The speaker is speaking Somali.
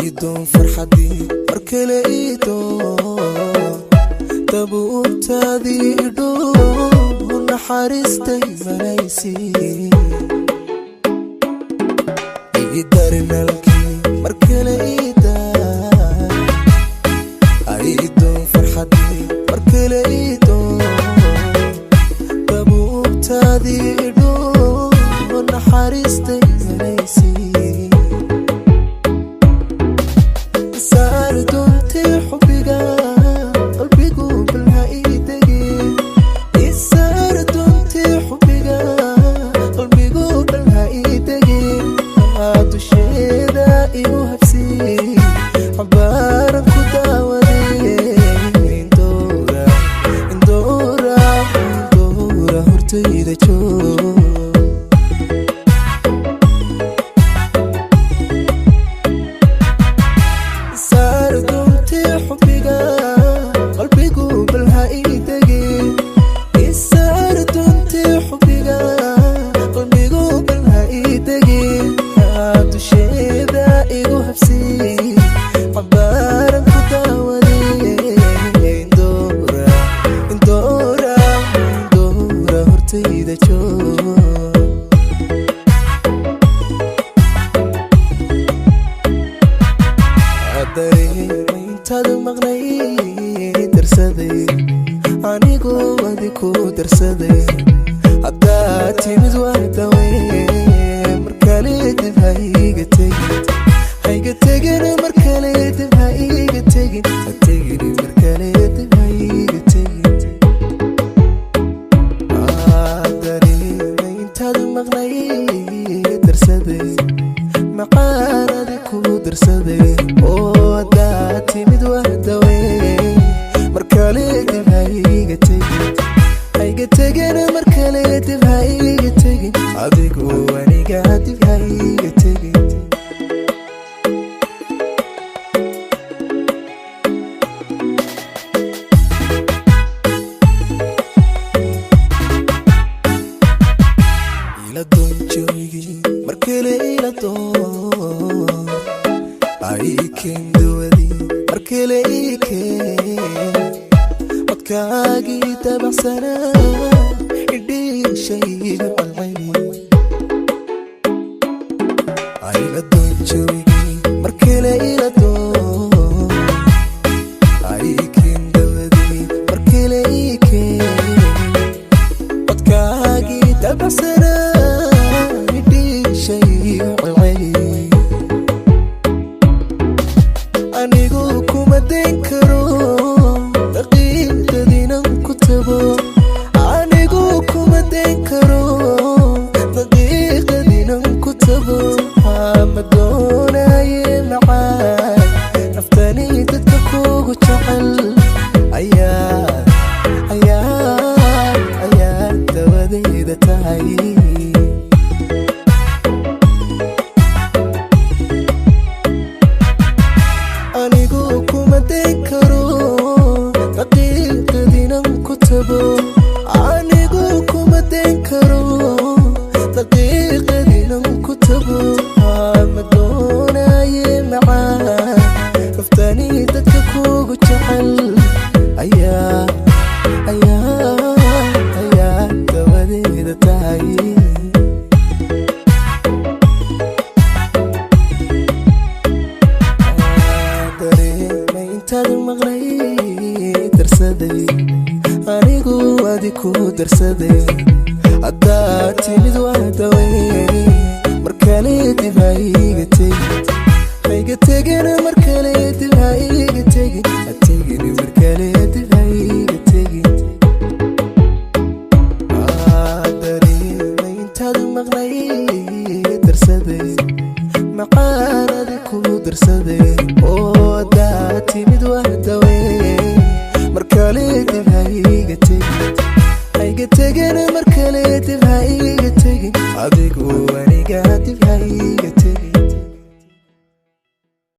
عيدون فرحتي مركل عيدون تبوت هذه عيدون نحارستي منايسي عيدارنا لكي مركل عيدون عيدون فرحتي مركل عيدون تبوت هذه عيدون نحارستي منايسي anigu adiku darsaday hadda timid wadawe markale dib hayga tagin markale dib hayga tagin markale dib hayga tagin adari intaad maqnay darsaday maqaan adiku darsaday oo hadda timid wadawe markale dib hayga tagin markale dib hayga tagin adigu aniga dib hayga tagin ila doon joogi markale ila doon ay kendwadi markale كاغي تبع سنة إدي شيء بالعين عيلة دون جوي مركلة إلى دون عيكين دودي مركلة إيكين كاغي تبع سنة إدي شيء بالعين أنيقو كوما دينكرو anigu kuma den karo daqiiqadiinan ku tago ma doonaye macaan naftani dadka kugu jecel ayaa dawadayda tahay anigu kuma den karo anigu kuma den karo daqiiqadiinan ku tago ma doonaye macaan naftani dadka kugu jecel ayaa dawadayda tahay dareema intaad maqnay darsaday anigu adiku darsaday hadda timid wadawe markale dib hayga tagin markale dib hayga tagin markale dib hayga tagin dareema intaad maqnay darsaday maqaan adiku darsaday oo hadda timid wadawe markale dib hayga tagin markale dib hayga